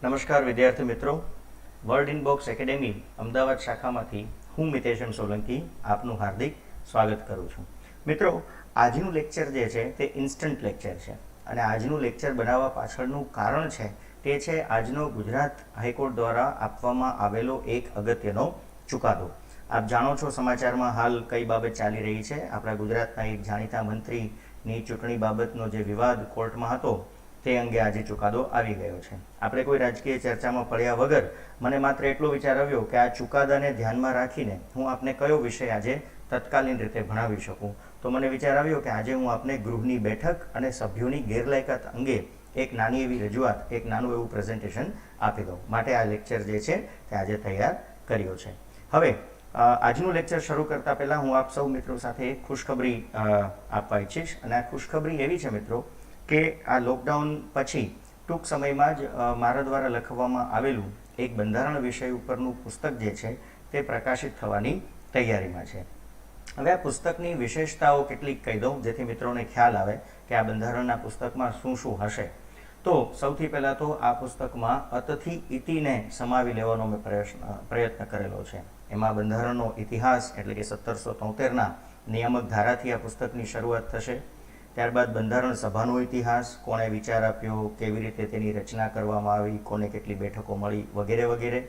નમસ્કાર વિદ્યાર્થી મિત્રો, વર્ડ ઇનબોક્સ એકેડેમી અમદાવાદ શાખામાંથી હું મિતેશ એમ સોલંકી આપનું હાર્દિક સ્વાગત કરું છું. મિત્રો, આજનું લેક્ચર જે છે તે ઇન્સ્ટન્ટ લેક્ચર છે અને આજનું લેક્ચર બનાવવા પાછળનું કારણ છે તે છે આજનો ગુજરાત હાઈકોર્ટ દ્વારા આપવામાં આવેલો એક અગત્યનો ચુકાદો. આપ જાણો છો સમાચારમાં હાલ કઈ બાબત ચાલી રહી છે. આપણા ગુજરાતના એક જાણીતા મંત્રીની ચૂંટણી બાબતનો જે વિવાદ કોર્ટમાં હતો તે અંગે આજે ચુકાદો આવી ગયો છે. આપણે કોઈ રાજકીય ચર્ચામાં પડ્યા વગર મને માત્ર એટલો વિચાર આવ્યો કે આ ચુકાદાને ધ્યાનમાં રાખીને હું આપને કયો વિષય આજે તત્કાલીન રીતે ભણાવી શકું. તો મને વિચાર આવ્યો કે આજે હું આપને ગૃહની બેઠક અને સભ્યોની ગેરલાયકાત અંગે એક નાની એવી રજૂઆત, એક નાનું એવું પ્રેઝન્ટેશન આપી દઉં. માટે આ લેક્ચર જે છે તે આજે તૈયાર કર્યો છે. હવે આજનું લેક્ચર શરૂ કરતા પહેલાં હું આપ સૌ મિત્રો સાથે એક ખુશખબરી આપવા ઈચ્છીશ. અને આ ખુશખબરી એવી છે મિત્રો કે આ લોકડાઉન પછી ટૂંક સમયમાં જ મારા દ્વારા લખવામાં આવેલું એક બંધારણ વિષય ઉપરનું પુસ્તક જે છે તે પ્રકાશિત થવાની તૈયારીમાં છે. હવે આ પુસ્તકની વિશેષતાઓ કેટલીક કહી દઉં જેથી મિત્રોને ખ્યાલ આવે કે આ બંધારણના પુસ્તકમાં શું શું હશે. તો સૌથી પહેલાં તો આ પુસ્તકમાં અતથી ઇતિને સમાવી લેવાનો મેં પ્રયત્ન કરેલો છે. એમાં બંધારણનો ઇતિહાસ એટલે કે 1773ના નિયામક ધારાથી આ પુસ્તકની શરૂઆત થશે. ત્યારબાદ બંધારણ સભાનો ઇતિહાસ, કોણે વિચાર આપ્યો, કેવી રીતે તેની રચના કરવામાં આવી, કોને કેટલી બેઠકો મળી, વગેરે વગેરે.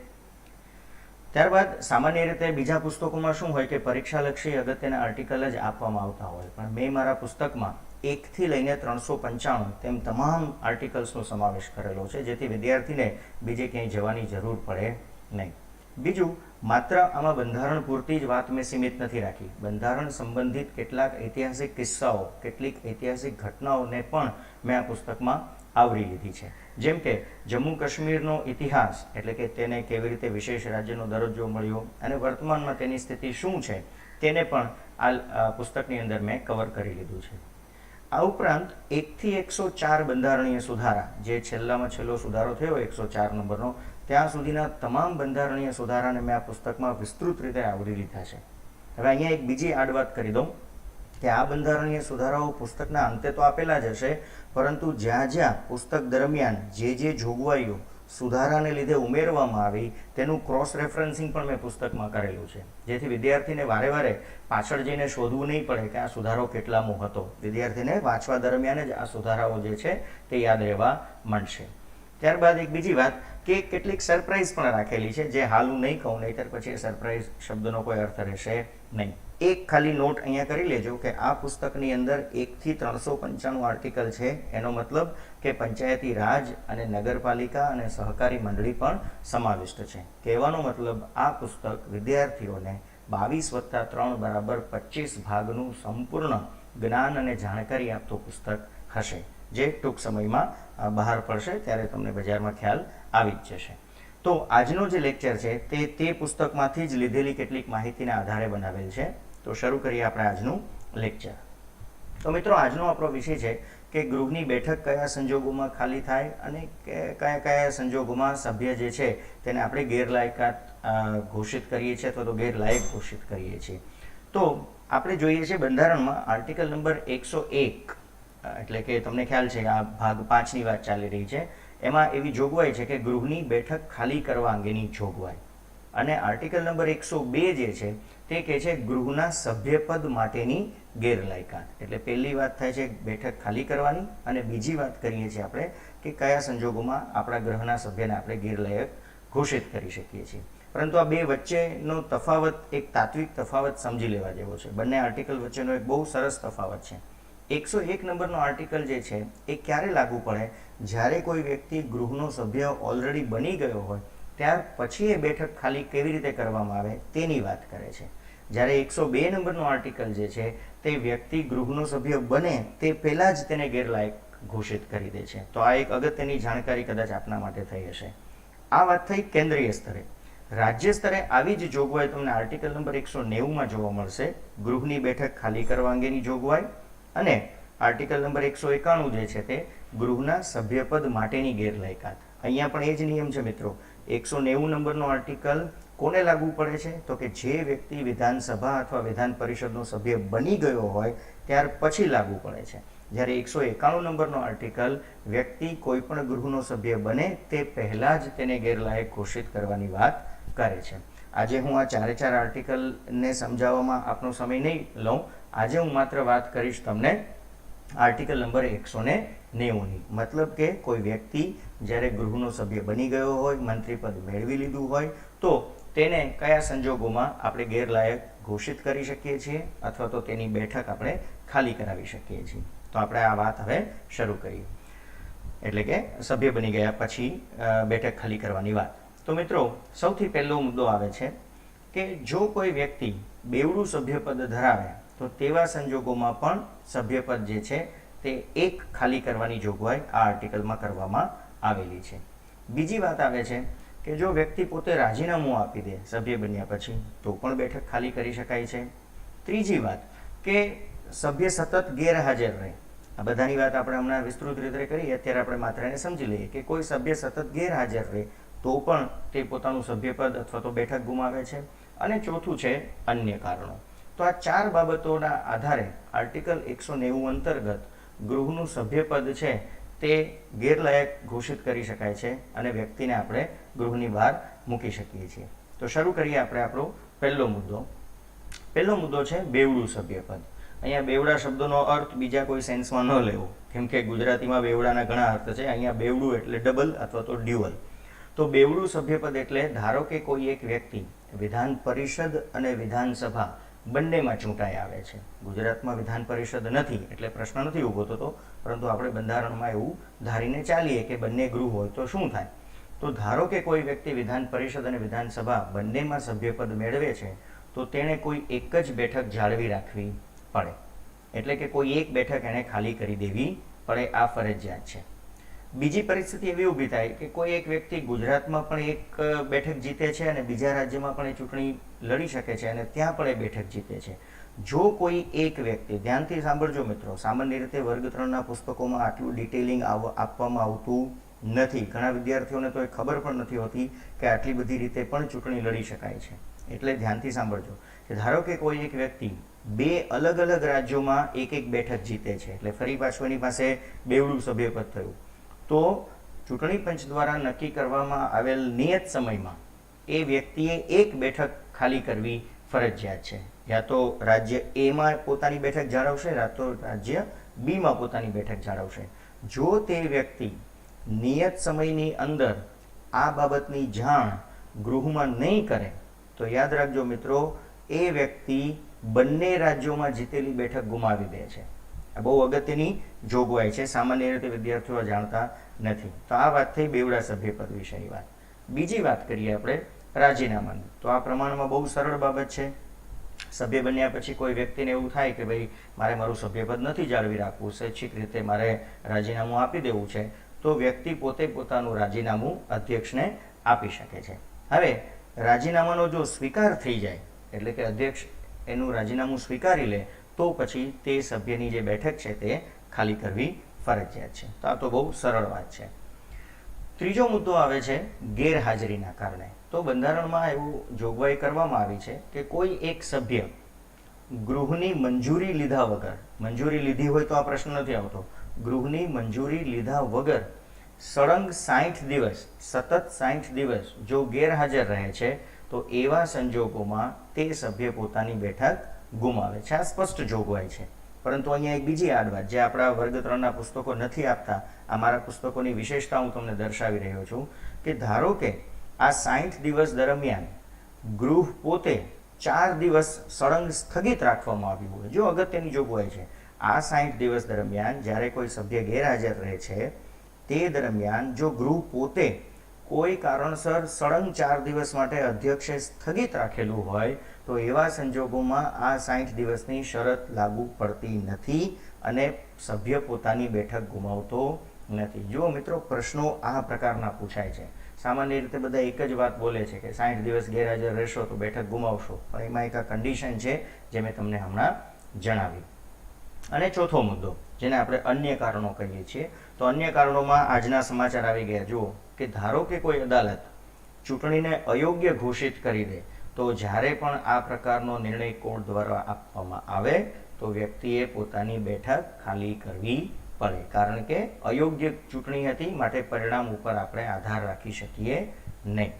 ત્યારબાદ સામાન્ય રીતે બીજા પુસ્તકોમાં શું હોય કે પરીક્ષાલક્ષી અગત્યના આર્ટિકલ જ આપવામાં આવતા હોય, પણ મેં મારા પુસ્તકમાં 1 થી લઈને 395 તેમ તમામ આર્ટિકલ્સનો સમાવેશ કરેલો છે જેથી વિદ્યાર્થીને બીજે ક્યાંય જવાની જરૂર પડે નહીં. બીજું, માત્ર આમાં બંધારણ પૂરતી જ વાત મેં સીમિત નથી રાખી. બંધારણ સંબંધિત કેટલાક ઐતિહાસિક કિસ્સાઓ, કેટલીક ઐતિહાસિક ઘટનાઓને પણ મેં આ પુસ્તકમાં આવરી લીધી છે. જેમ કે જમ્મુ કાશ્મીરનો ઇતિહાસ એટલે કે તેને કેવી રીતે વિશેષ રાજ્યનો દરજ્જો મળ્યો અને વર્તમાનમાં તેની સ્થિતિ શું છે તેને પણ આ પુસ્તકની અંદર મેં કવર કરી લીધું છે. આ ઉપરાંત 1 થી 104 બંધારણીય સુધારા, જે છેલ્લામાં છેલ્લો સુધારો થયો 104 નંબરનો, ત્યાં સુધીના તમામ બંધારણીય સુધારાને મેં આ પુસ્તકમાં વિસ્તૃત રીતે આવરી લીધા છે. હવે અહીંયા એક બીજી આડ વાત કરી દઉં કે આ બંધારણીય સુધારાઓ પુસ્તકના અંતે તો આપેલા જ હશે, પરંતુ જ્યાં જ્યાં પુસ્તક દરમિયાન જે જોગવાઈઓ સુધારાને લીધે ઉમેરવામાં આવી તેનું ક્રોસ રેફરન્સિંગ પણ મેં પુસ્તકમાં કરેલું છે જેથી વિદ્યાર્થીને વારે વારે પાછળ જઈને શોધવું નહીં પડે કે આ સુધારો કેટલામો હતો. વિદ્યાર્થીને વાંચવા દરમિયાન જ આ સુધારાઓ જે છે તે યાદ રહેવા માંડશે. ત્યારબાદ એક બીજી વાત કે કેટલીક સરપ્રાઈઝ પણ રાખેલી છે જે હાલ હું નહીં કહું, નહીંતર પછી સરપ્રાઈઝ શબ્દનો કોઈ અર્થ રહેશે નહીં. એક ખાલી નોટ અહીંયા કરી લેજો કે આ પુસ્તકની અંદર 1 થી 395 આર્ટિકલ છે. એનો મતલબ કે પંચાયતી રાજ અને નગરપાલિકા અને સહકારી મંડળી પણ સમાવિષ્ટ છે. કહેવાનો મતલબ આ પુસ્તક વિદ્યાર્થીઓને 22+3 = 25 ભાગનું સંપૂર્ણ જ્ઞાન અને જાણકારી આપતું પુસ્તક હશે, જે ટૂંક સમયમાં બહાર પડશે ત્યારે તમને બજારમાં ખ્યાલ આવી જ જશે. તો આજનો જે લેક્ચર છે તે પુસ્તકમાંથી જ લીધેલી કેટલીક માહિતીના આધારે બનાવેલ છે. તો શરૂ કરીએ આપણે આજનું લેક્ચર. તો મિત્રો, આજનો આપણો વિષય છે કે ગૃહની બેઠક કયા સંજોગોમાં ખાલી થાય અને કયા કયા સંજોગોમાં સભ્ય જે છે તેને આપણે ગેરલાયકાત ઘોષિત કરીએ છીએ અથવા તો ગેરલાયક ઘોષિત કરીએ છીએ. તો આપણે જોઈએ છીએ બંધારણમાં આર્ટિકલ નંબર 101, એટલે કે તમને ખ્યાલ છે આ ભાગ 5ની વાત ચાલી રહી છે. એમાં એવી જોગવાઈ છે કે ગૃહની બેઠક ખાલી કરવા અંગેની જોગવાઈ. અને આર્ટિકલ નંબર 102 જે છે તે કહે છે ગૃહના સભ્યપદ માટેની ગેરલાયકાત. એટલે પહેલી વાત થાય છે બેઠક ખાલી કરવાની અને બીજી વાત કરીએ છીએ આપણે કે કયા સંજોગોમાં આપણા ગૃહના સભ્યને આપણે ગેરલાયક ઘોષિત કરી શકીએ છીએ. પરંતુ આ બે વચ્ચેનો તફાવત, એક તાત્વિક તફાવત સમજી લેવા જેવો છે. બંને આર્ટિકલ વચ્ચેનો એક બહુ સરસ તફાવત છે. 101 નંબરનો આર્ટિકલ જે છે એ ક્યારે લાગુ પડે? જ્યારે કોઈ વ્યક્તિ ગૃહનો સભ્ય ઓલરેડી બની ગયો હોય ત્યાર પછી એ બેઠક ખાલી કેવી રીતે કરવામાં આવે તેની વાત કરે છે. જ્યારે 102 નંબરનો આર્ટિકલ જે છે તે વ્યક્તિ ગૃહનો સભ્ય બને તે પહેલાં જ તેને ગેરલાયક ઘોષિત કરી દે છે. તો આ એક અગત્યની જાણકારી કદાચ આપના માટે થઈ હશે. આ વાત થઈ કેન્દ્રીય સ્તરે. રાજ્ય સ્તરે આવી જ જોગવાઈ તમને આર્ટિકલ નંબર 190માં જોવા મળશે, ગૃહની બેઠક ખાલી કરવા અંગેની જોગવાઈ. અને આર્ટિકલ નંબર 191 જે છે તે ગૃહના સભ્યપદ માટેની ગેરલાયકાત. અહીંયા પણ એ જ નિયમ છે મિત્રો. 190 નંબરનો આર્ટિકલ કોને લાગુ પડે છે? તો કે જે વ્યક્તિ વિધાનસભા અથવા વિધાન પરિષદનો સભ્ય બની ગયો હોય ત્યાર પછી લાગુ પડે છે. જ્યારે 191 નંબરનો આર્ટિકલ વ્યક્તિ કોઈ પણ ગૃહનો સભ્ય બને તે પહેલાં જ તેને ગેરલાયક ઘોષિત કરવાની વાત કરે છે. આજે હું આ ચારે ચાર આર્ટિકલને સમજાવવામાં આપનો સમય નહીં લઉં. આજે હું માત્ર વાત કરીશ તમને આર્ટિકલ નંબર 190ની. મતલબ કે કોઈ વ્યક્તિ જ્યારે ગૃહનો સભ્ય બની ગયો હોય, મંત્રીપદ મેળવી લીધું હોય, તો તેને કયા સંજોગોમાં આપણે ગેરલાયક ઘોષિત કરી શકીએ છીએ અથવા તો તેની બેઠક આપણે ખાલી કરાવી શકીએ છીએ. તો આપણે આ વાત હવે શરૂ કરીએ, એટલે કે સભ્ય બની ગયા પછી બેઠક ખાલી કરવાની વાત. તો મિત્રો, સૌથી પહેલો મુદ્દો આવે છે કે જો કોઈ વ્યક્તિ બેવડું સભ્યપદ ધરાવે તો તેવા સંજોગોમાં પણ સભ્યપદ જે છે તે એક ખાલી કરવાની જોગવાઈ આ આર્ટિકલમાં કરવામાં આવેલી છે. બીજી વાત આવે છે કે જો વ્યક્તિ પોતે રાજીનામું આપી દે સભ્ય બન્યા પછી તો પણ બેઠક ખાલી કરી શકાય છે. ત્રીજી વાત કે સભ્ય સતત ગેરહાજર રહે. આ બધાની વાત આપણે હમણાં વિસ્તૃત રીતે કરી, અત્યારે આપણે માત્ર એને સમજી લઈએ કે કોઈ સભ્ય સતત ગેરહાજર રહે તો પણ તે પોતાનું સભ્યપદ અથવા તો બેઠક ગુમાવે છે. અને ચોથું છે અન્ય કારણો. તો આ ચાર બાબતોના આધારે આર્ટિકલ 190 અંતર્ગત ગૃહનું સભ્યપદ છે તે ગેરલાયક ઘોષિત કરી શકાય છે અને વ્યક્તિને આપણે ગૃહની બહાર મૂકી શકીએ છીએ. તો શરૂ કરીએ આપણે આપણો પહેલો મુદ્દો. પહેલો મુદ્દો છે બેવડું સભ્યપદ. અહીંયા બેવડા શબ્દનો અર્થ બીજા કોઈ સેન્સમાં ન લેવો, કેમ કે ગુજરાતીમાં બેવડાના ઘણા અર્થ છે. અહીંયા બેવડું એટલે ડબલ અથવા તો ડ્યુઅલ. તો બેવડું સભ્યપદ એટલે ધારો કે કોઈ એક વ્યક્તિ વિધાન પરિષદ અને વિધાનસભા બંનેમાં ચૂંટાઈ આવે છે. ગુજરાતમાં વિધાન પરિષદ નથી એટલે પ્રશ્ન નથી ઊભો થતો, પરંતુ આપણે બંધારણમાં એવું ધારીને ચાલીએ કે બંને ગૃહ હોય તો શું થાય. તો ધારો કે કોઈ વ્યક્તિ વિધાન પરિષદ અને વિધાનસભા બંનેમાં સભ્યપદ મેળવે છે તો તેણે કોઈ એક જ બેઠક જાળવી રાખવી પડે. એટલે કે કોઈ એક બેઠક એણે ખાલી કરી દેવી પડે. આ ફરજિયાત છે. બીજી પરિસ્થિતિ એવી ઊભી થાય કે કોઈ એક વ્યક્તિ ગુજરાતમાં પણ એક બેઠક જીતે છે અને બીજા રાજ્યમાં પણ એ ચૂંટણી લડી શકે છે અને ત્યાં પણ એ બેઠક જીતે છે. જો કોઈ એક વ્યક્તિ, ધ્યાનથી સાંભળજો મિત્રો, સામાન્ય રીતે વર્ગ 3ના પુસ્તકોમાં આટલું ડિટેલિંગ આપવામાં આવતું નથી. ઘણા વિદ્યાર્થીઓને તો એ ખબર પણ નથી હોતી કે આટલી બધી રીતે પણ ચૂંટણી લડી શકાય છે. એટલે ધ્યાનથી સાંભળજો કે ધારો કે કોઈ એક વ્યક્તિ બે અલગ અલગ રાજ્યોમાં એક એક બેઠક જીતે છે, એટલે ફરી પાછું એની પાસે બેવડું સભ્યપદ થયું. તો ચૂંટણી પંચ દ્વારા નક્કી કરવામાં આવેલ નિયત સમયમાં એ વ્યક્તિએ એક બેઠક ખાલી કરવી ફરજિયાત છે. યા તો રાજ્ય એમાં પોતાની બેઠક જાળવશે, યા તો રાજ્ય બીમાં પોતાની બેઠક જાળવશે. જો તે વ્યક્તિ નિયત સમયની અંદર આ બાબતની જાણ ગૃહમાં નહીં કરે તો યાદ રાખજો મિત્રો, એ વ્યક્તિ બંને રાજ્યોમાં જીતેલી બેઠક ગુમાવી દે છે. આ બહુ અગત્યની જોગવાઈ છે, સામાન્ય રીતે વિદ્યાર્થીઓ જાણતા નથી. તો આ વાત થઈ બેવડા સભ્યપદ વિશેની વાત. બીજી વાત કરીએ આપણે રાજીનામાની. તો આ પ્રમાણમાં બહુ સરળ બાબત છે. સભ્ય બન્યા પછી કોઈ વ્યક્તિને એવું થાય કે ભાઈ મારે મારું સભ્યપદ નથી જાળવી રાખવું, સ્વૈચ્છિક રીતે મારે રાજીનામું આપી દેવું છે, તો વ્યક્તિ પોતે પોતાનું રાજીનામું અધ્યક્ષને આપી શકે છે. હવે રાજીનામાનો જો સ્વીકાર થઈ જાય, એટલે કે અધ્યક્ષ એનું રાજીનામું સ્વીકારી લે, તો પછી તે સભ્યની જે બેઠક છે તે ખાલી કરવી ફરજિયાત છે. તો આ તો બહુ સરળ વાત છે. ત્રીજો મુદ્દો આવે છે ગેરહાજરીના કારણે. તો બંધારણમાં એવું જોગવાઈ કરવામાં આવી છે કે કોઈ એક સભ્ય ગૃહની મંજૂરી લીધા વગર, મંજૂરી લીધી હોય તો આ પ્રશ્ન નથી આવતો, ગૃહની મંજૂરી લીધા વગર સળંગ 60 દિવસ, સતત 60 દિવસ જો ગેરહાજર રહે છે તો એવા સંજોગોમાં તે સભ્ય પોતાની બેઠક ગુમાવે છે. આ સ્પષ્ટ જોગવાઈ છે. પરંતુ અહીંયા એક બીજી આડવાત જે આપણા વર્ગ 3ના પુસ્તકો નથી આપતા, આ મારા પુસ્તકોની વિશેષતા હું તમને દર્શાવી રહ્યો છું કે ધારો કે આ 60 દિવસ દરમિયાન ગૃહ પોતે 4 દિવસ સળંગ સ્થગિત રાખવામાં આવ્યું હોય. જો અગત્યની જોગવાઈ છે, આ 60 દિવસ દરમિયાન જ્યારે કોઈ સભ્ય ગેરહાજર રહે છે તે દરમિયાન જો ગૃહ પોતે કોઈ કારણસર સળંગ 4 દિવસ માટે અધ્યક્ષે સ્થગિત રાખેલું હોય તો એવા સંજોગોમાં આ 60 દિવસની શરત લાગુ પડતી નથી અને સભ્ય પોતાની બેઠક ગુમાવતો નથી. જો મિત્રો, પ્રશ્નો આ પ્રકારના પૂછાય છે. સામાન્ય રીતે બધા એક જ વાત બોલે છે કે 60 દિવસ ગેરહાજર રહેશો તો બેઠક ગુમાવશો, પણ એમાં એક કન્ડિશન છે જે મેં તમને હમણાં જણાવી. અને ચોથો મુદ્દો જેને આપણે અન્ય કારણો કહીએ છીએ, તો અન્ય કારણોમાં આજના સમાચાર આવી ગયા. જુઓ કે ધારો કે કોઈ અદાલત ચૂંટણીને અયોગ્ય ઘોષિત કરી દે તો જ્યારે પણ આ પ્રકારનો નિર્ણય કોર્ટ દ્વારા આપવામાં આવે તો વ્યક્તિએ પોતાની બેઠક ખાલી કરવી પડે, કારણ કે અયોગ્ય ચૂંટણી હતી, માટે પરિણામ ઉપર આપણે આધાર રાખી શકીએ નહીં.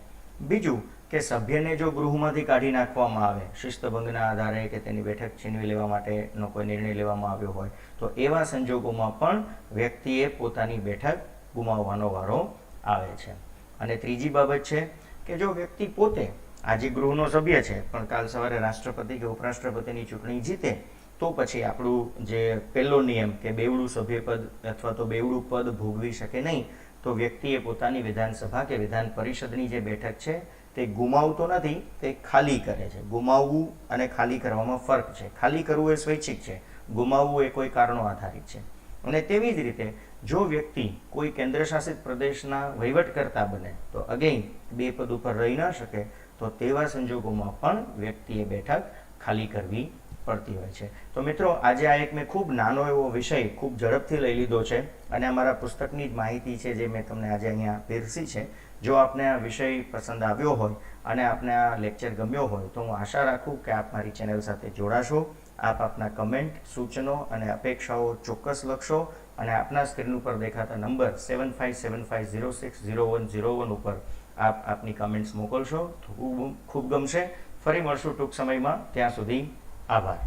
બીજું કે સભ્યને જો ગૃહમાંથી કાઢી નાખવામાં આવે શિસ્તભંગના આધારે કે તેની બેઠક છીનવી લેવા માટેનો કોઈ નિર્ણય લેવામાં આવ્યો હોય તો એવા સંજોગોમાં પણ વ્યક્તિએ પોતાની બેઠક ગુમાવવાનો વારો આવે છે. અને ત્રીજી બાબત છે કે જો વ્યક્તિ પોતે આજે ગૃહનો સભ્ય છે પણ કાલ સવારે રાષ્ટ્રપતિ કે ઉપરાષ્ટ્રપતિની ચૂંટણી જીતે તો પછી આપણું જે પહેલો નિયમ કે બેવડું સભ્યપદ અથવા તો બેવડું પદ ભોગવી શકે નહીં, તો વ્યક્તિએ પોતાની વિધાનસભા કે વિધાન પરિષદની જે બેઠક છે તે ગુમાવતો નથી, તે ખાલી કરે છે. ગુમાવવું અને ખાલી કરવામાં ફરક છે. ખાલી કરવું એ સ્વૈચ્છિક છે, ગુમાવવું એ કોઈ કારણો આધારિત છે. અને તેવી જ રીતે જો વ્યક્તિ કોઈ કેન્દ્રશાસિત પ્રદેશના વહીવટકર્તા બને તો અગેઇન બે પદ ઉપર રહી ન શકે, તો તેવા સંજોગોમાં પણ વ્યક્તિએ બેઠક ખાલી કરવી પડતી હોય છે. તો મિત્રો, આજે આ એક મેં ખૂબ નાનો એવો વિષય ખૂબ ઝડપથી લઈ લીધો છે અને અમારા પુસ્તકની જ માહિતી છે જે મેં તમને આજે અહીંયા પીરસી છે. જો આપને આ વિષય પસંદ આવ્યો હોય અને આપને આ લેક્ચર ગમ્યો હોય તો હું આશા રાખું કે આપ મારી ચેનલ સાથે જોડાશો. આપ આપના કમેન્ટ, સૂચનો અને અપેક્ષાઓ ચોક્કસ લખશો અને આપના સ્ક્રીન ઉપર દેખાતા નંબર 7575060101 ઉપર આપ આપની કમેન્ટ્સ મોકલશો તો ખૂબ ગમશે. ફરી મળશું ટૂંક સમયમાં. ત્યાં સુધી આભાર.